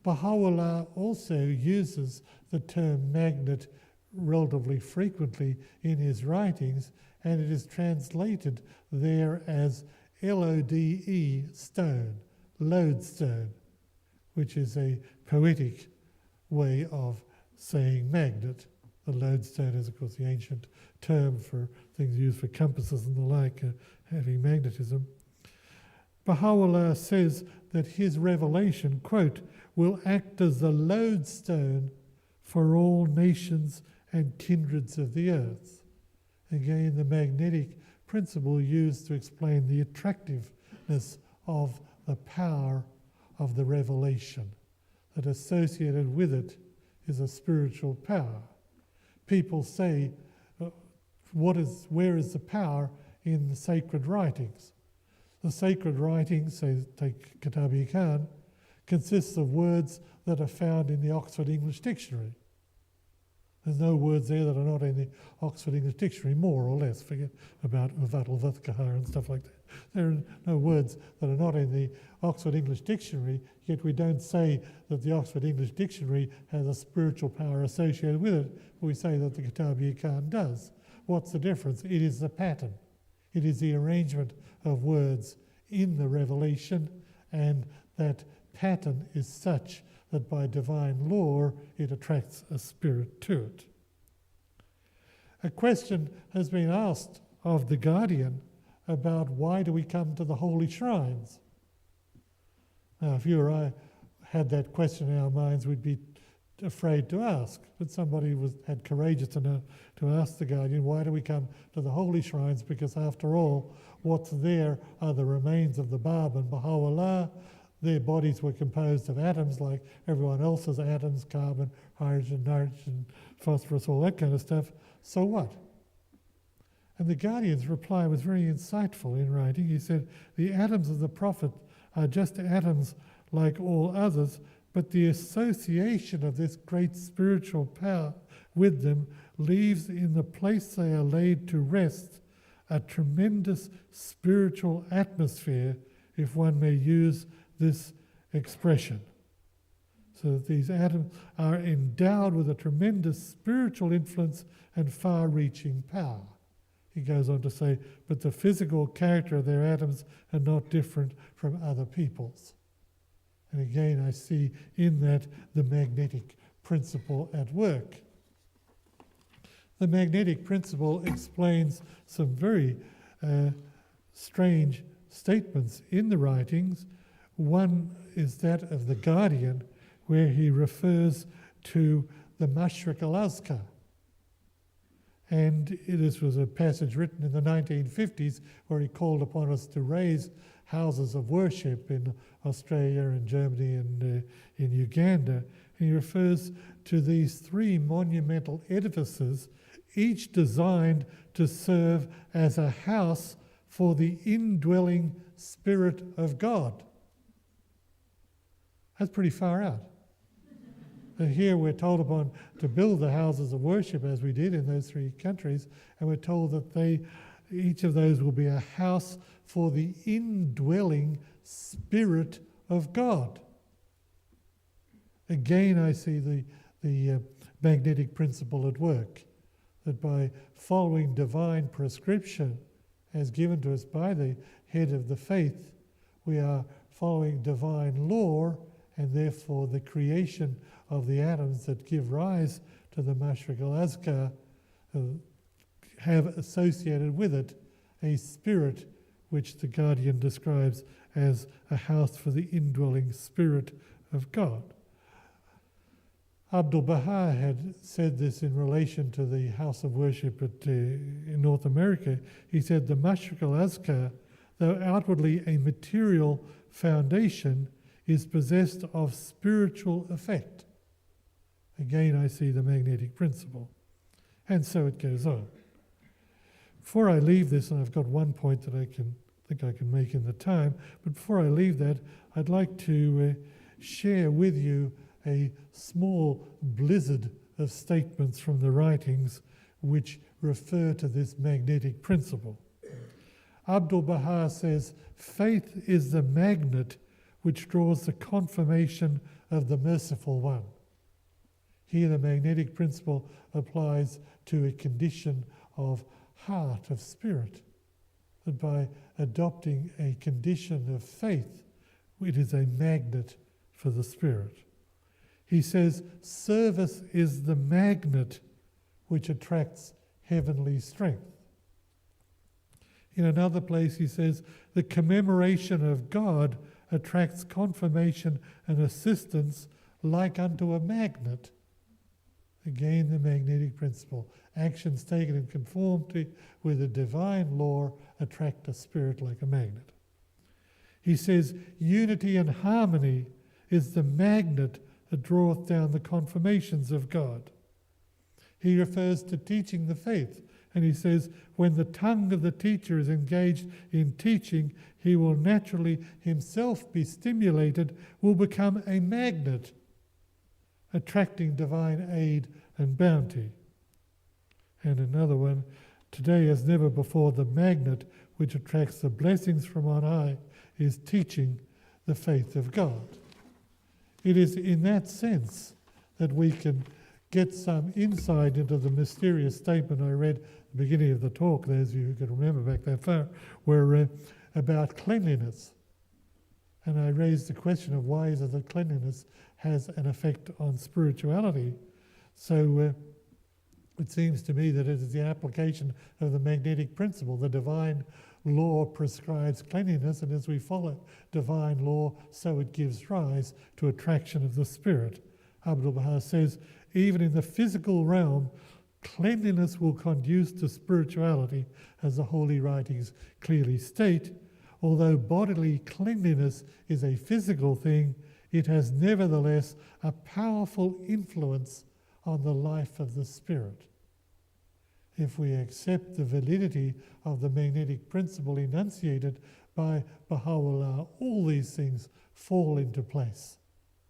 Baha'u'llah also uses the term magnet relatively frequently in his writings, and it is translated there as Lode, stone, lodestone, which is a poetic way of saying magnet. The lodestone is, of course, the ancient term for things used for compasses and the like, having magnetism. Baha'u'llah says that his revelation, quote, will act as the lodestone for all nations and kindreds of the earth. Again, the magnetic principle used to explain the attractiveness of the power of the revelation, that associated with it is a spiritual power. People say, where is the power in the sacred writings? The sacred writings, say, take Kitab-i-Iqan, consists of words that are found in the Oxford English Dictionary. There's no words there that are not in the Oxford English Dictionary, more or less. Forget about Uvatul-Vathkahar and stuff like that. There are no words that are not in the Oxford English Dictionary, yet we don't say that the Oxford English Dictionary has a spiritual power associated with it, but we say that the Kitab-i-Iqan does. what's the difference? It is the pattern. It is the arrangement of words in the revelation, and that pattern is such that by divine law it attracts a spirit to it. A question has been asked of the Guardian about why do we come to the holy shrines? Now, if you or I had that question in our minds, we'd be afraid to ask. But somebody had courageous enough to ask the Guardian, why do we come to the holy shrines? Because after all, what's there are the remains of the Bab and Baha'u'llah. Their bodies were composed of atoms like everyone else's atoms, carbon, hydrogen, nitrogen, phosphorus, all that kind of stuff. So what? And the Guardian's reply was very insightful in writing. He said, the atoms of the Prophet are just atoms like all others, but the association of this great spiritual power with them leaves in the place they are laid to rest a tremendous spiritual atmosphere, if one may use this expression. So that these atoms are endowed with a tremendous spiritual influence and far-reaching power. He goes on to say, but the physical character of their atoms are not different from other people's. And again, I see in that the magnetic principle at work. The magnetic principle explains some very strange statements in the writings. One is that of the Guardian, where he refers to the Mashriq al-Azkar. And this was a passage written in the 1950s where he called upon us to raise houses of worship in Australia and Germany and in Uganda. And he refers to these three monumental edifices, each designed to serve as a house for the indwelling Spirit of God. That's pretty far out. And here we're told upon to build the houses of worship as we did in those three countries, and we're told that each of those will be a house for the indwelling Spirit of God. Again, I see the magnetic principle at work, that by following divine prescription as given to us by the head of the faith, we are following divine law, and therefore the creation of the atoms that give rise to the Mashriq al-Azkar have associated with it a spirit which the Guardian describes as a house for the indwelling Spirit of God. Abdu'l-Baha had said this in relation to the house of worship in North America. He said, the Mashriq al-Azkar, though outwardly a material foundation, is possessed of spiritual effect. Again, I see the magnetic principle. And so it goes on. Before I leave this, and I've got one point that I think I can make in the time, but before I leave that, I'd like to share with you a small blizzard of statements from the writings which refer to this magnetic principle. Abdu'l-Baha says, faith is the magnet which draws the confirmation of the merciful one. Here the magnetic principle applies to a condition of heart, of spirit, that by adopting a condition of faith, it is a magnet for the spirit. He says, service is the magnet which attracts heavenly strength. In another place he says, the commemoration of God attracts confirmation and assistance like unto a magnet. Again, the magnetic principle. Actions taken in conformity with the divine law attract a spirit like a magnet. He says, unity and harmony is the magnet that draweth down the confirmations of God. He refers to teaching the faith, and he says, when the tongue of the teacher is engaged in teaching, he will naturally himself be stimulated, will become a magnet, attracting divine aid and bounty. And another one, today as never before, the magnet which attracts the blessings from on high is teaching the faith of God. It is in that sense that we can get some insight into the mysterious statement I read at the beginning of the talk, those of you who can remember back that far, were about cleanliness. And I raised the question of why is it that cleanliness has an effect on spirituality. So it seems to me that it is the application of the magnetic principle. The divine law prescribes cleanliness, and as we follow divine law, so it gives rise to attraction of the spirit. Abdu'l-Baha says, even in the physical realm, cleanliness will conduce to spirituality, as the holy writings clearly state. Although bodily cleanliness is a physical thing, it has nevertheless a powerful influence on the life of the spirit. If we accept the validity of the magnetic principle enunciated by Baha'u'llah, all these things fall into place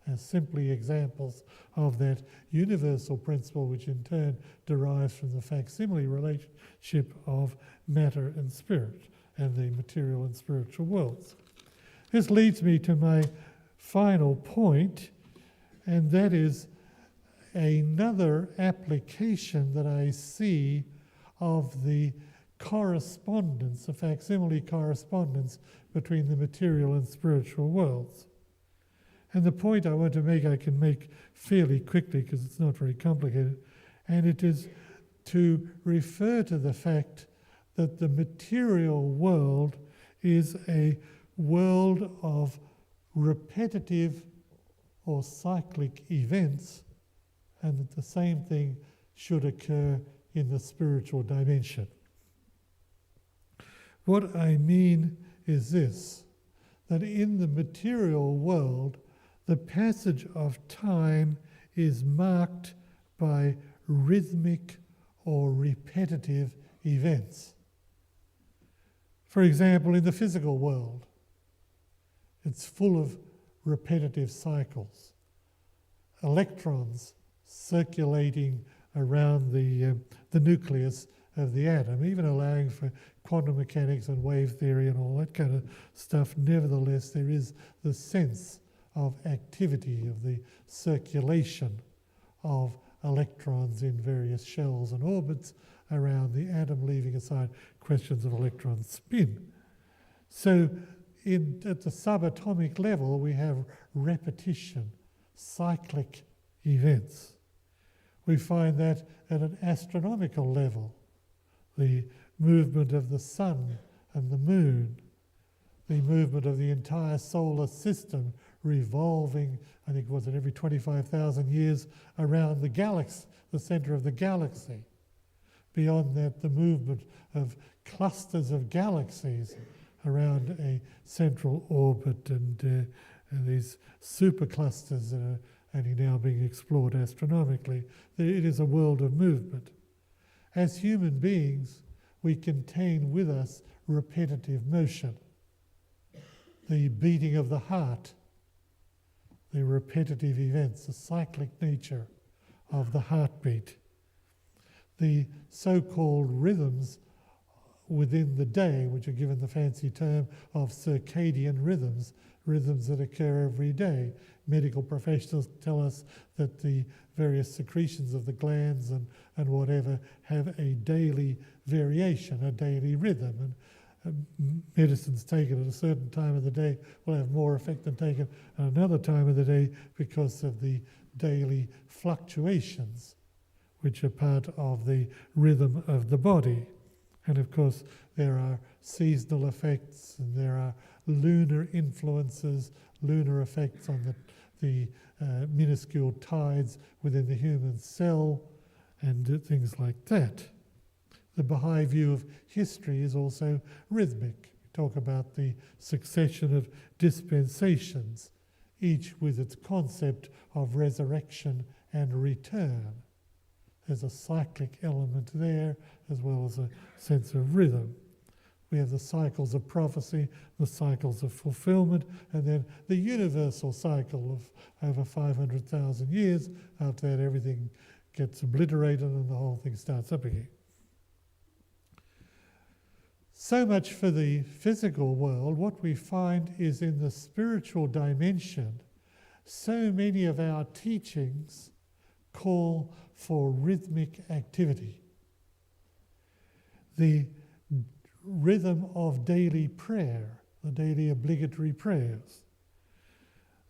as simply examples of that universal principle, which in turn derives from the facsimile relationship of matter and spirit and the material and spiritual worlds. This leads me to my final point, and that is another application that I see of the correspondence, the facsimile correspondence between the material and spiritual worlds. And the point I want to make, I can make fairly quickly because it's not very complicated, and it is to refer to the fact that the material world is a world of repetitive or cyclic events, and that the same thing should occur in the spiritual dimension. What I mean is this, that in the material world, the passage of time is marked by rhythmic or repetitive events. For example, in the physical world, it's full of repetitive cycles. Electrons circulating around the nucleus of the atom, even allowing for quantum mechanics and wave theory and all that kind of stuff. Nevertheless, there is the sense of activity, of the circulation of electrons in various shells and orbits around the atom, leaving aside questions of electron spin. So at the subatomic level, we have repetition, cyclic events. We find that at an astronomical level, the movement of the sun and the moon, the movement of the entire solar system revolving, I think, was it every 25,000 years around the galaxy, the center of the galaxy. Beyond that, the movement of clusters of galaxies around a central orbit and these superclusters that are only now being explored astronomically. It is a world of movement. As human beings, we contain with us repetitive motion. The beating of the heart, the repetitive events, the cyclic nature of the heartbeat, the so-called rhythms within the day, which are given the fancy term of circadian rhythms, rhythms that occur every day. Medical professionals tell us that the various secretions of the glands and whatever have a daily variation, a daily rhythm. And medicines taken at a certain time of the day will have more effect than taken at another time of the day because of the daily fluctuations, which are part of the rhythm of the body. And of course, there are seasonal effects, and there are lunar influences, lunar effects on the minuscule tides within the human cell, and things like that. The Baha'i view of history is also rhythmic. We talk about the succession of dispensations, each with its concept of resurrection and return. There's a cyclic element there, as well as a sense of rhythm. We have the cycles of prophecy, the cycles of fulfillment, and then the universal cycle of over 500,000 years. After that, everything gets obliterated and the whole thing starts up again. So much for the physical world. What we find is in the spiritual dimension, so many of our teachings call for rhythmic activity. The rhythm of daily prayer, the daily obligatory prayers,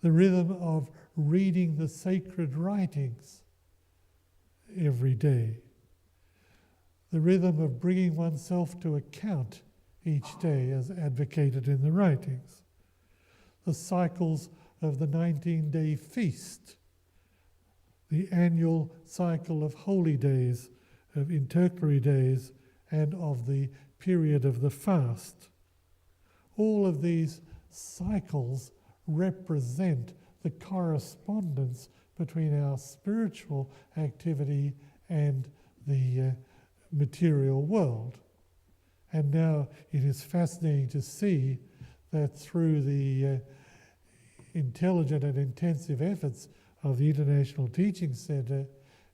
the rhythm of reading the sacred writings every day, the rhythm of bringing oneself to account each day as advocated in the writings, the cycles of the 19-day feast, the annual cycle of holy days, of intercalary days, and of the period of the fast. All of these cycles represent the correspondence between our spiritual activity and the material world. And now it is fascinating to see that through the intelligent and intensive efforts of the International Teaching Centre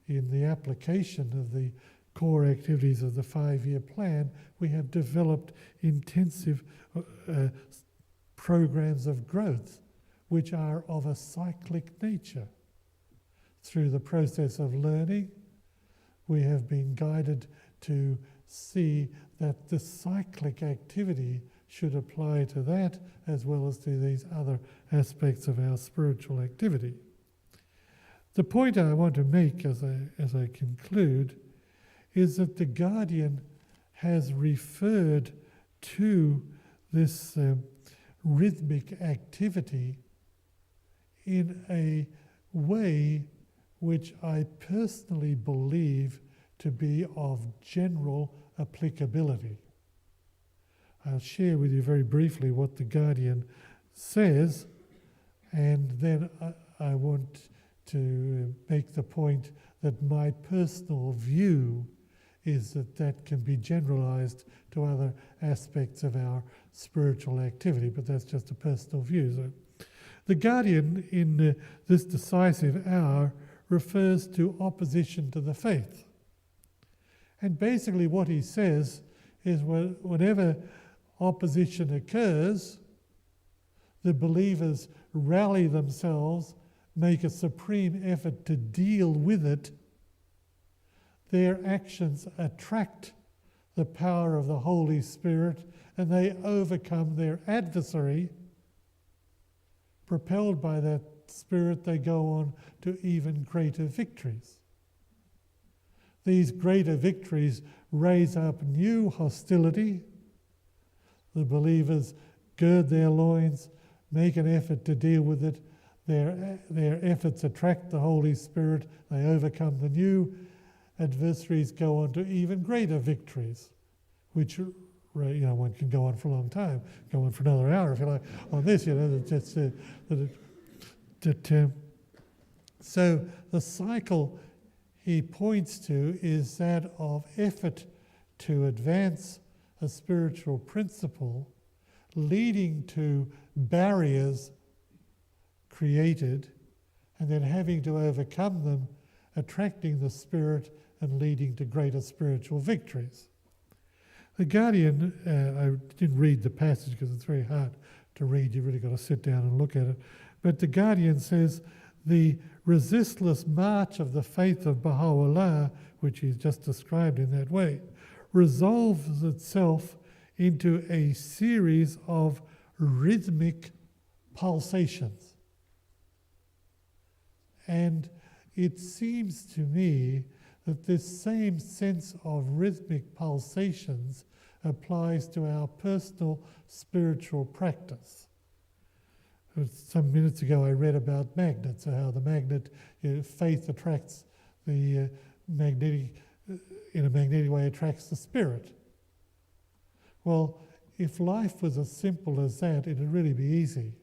in the application of the core activities of the 5-year plan, we have developed intensive programs of growth which are of a cyclic nature. Through the process of learning, we have been guided to see that the cyclic activity should apply to that as well as to these other aspects of our spiritual activity. The point I want to make as I conclude is that the Guardian has referred to this rhythmic activity in a way which I personally believe to be of general applicability. I'll share with you very briefly what the Guardian says, and then I want to make the point that my personal view is that that can be generalized to other aspects of our spiritual activity, but that's just a personal view. So, the Guardian in this decisive hour refers to opposition to the faith. And basically what he says is whenever opposition occurs, the believers rally themselves, make a supreme effort to deal with it. Their actions attract the power of the Holy Spirit and they overcome their adversary. Propelled by that Spirit, they go on to even greater victories. These greater victories raise up new hostility. The believers gird their loins, make an effort to deal with it. Their efforts attract the Holy Spirit. They overcome the new adversaries, go on to even greater victories, which one can go on for a long time, go on for another hour if you like on this. So the cycle he points to is that of effort to advance a spiritual principle, leading to barriers created, and then having to overcome them, attracting the Spirit and leading to greater spiritual victories. The Guardian, I didn't read the passage because it's very hard to read, you've really got to sit down and look at it, but the Guardian says the resistless march of the faith of Baha'u'llah, which he's just described in that way, resolves itself into a series of rhythmic pulsations. And it seems to me that this same sense of rhythmic pulsations applies to our personal spiritual practice. Some minutes ago I read about magnets, how the magnet, faith attracts the magnetic, in a magnetic way attracts the spirit. Well, if life was as simple as that, it would really be easy.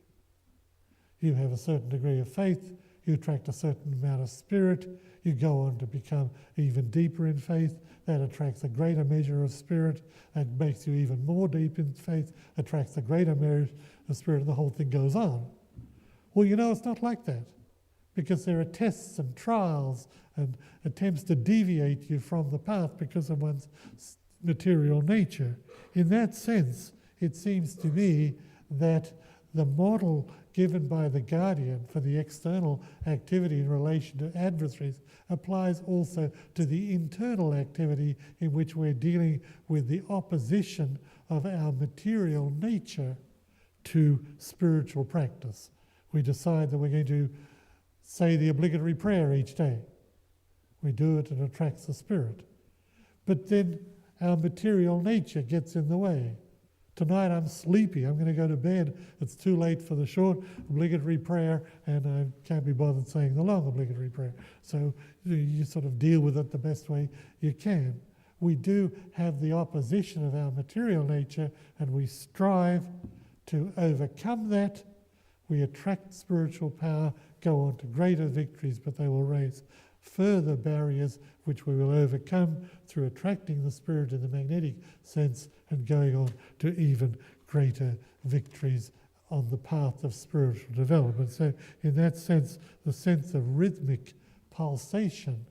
You have a certain degree of faith, you attract a certain amount of spirit, you go on to become even deeper in faith, that attracts a greater measure of spirit, that makes you even more deep in faith, attracts a greater measure of spirit, and the whole thing goes on. Well, it's not like that, because there are tests and trials and attempts to deviate you from the path because of one's material nature. In that sense, it seems to me that the model given by the guardian for the external activity in relation to adversaries applies also to the internal activity in which we're dealing with the opposition of our material nature to spiritual practice. We decide that we're going to say the obligatory prayer each day. We do it and it attracts the spirit. But then our material nature gets in the way. Tonight I'm sleepy, I'm going to go to bed. It's too late for the short obligatory prayer and I can't be bothered saying the long obligatory prayer. So you sort of deal with it the best way you can. We do have the opposition of our material nature and we strive to overcome that. We attract spiritual power, go on to greater victories, but they will raise further barriers which we will overcome through attracting the spirit in the magnetic sense and going on to even greater victories on the path of spiritual development. So in that sense, the sense of rhythmic pulsation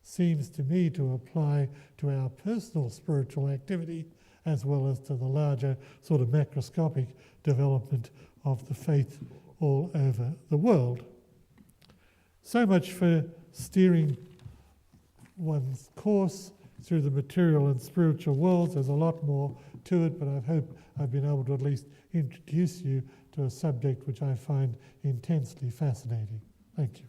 seems to me to apply to our personal spiritual activity as well as to the larger sort of macroscopic development of the faith all over the world. So much for steering one's course through the material and spiritual worlds. There's a lot more to it, but I hope I've been able to at least introduce you to a subject which I find intensely fascinating. Thank you.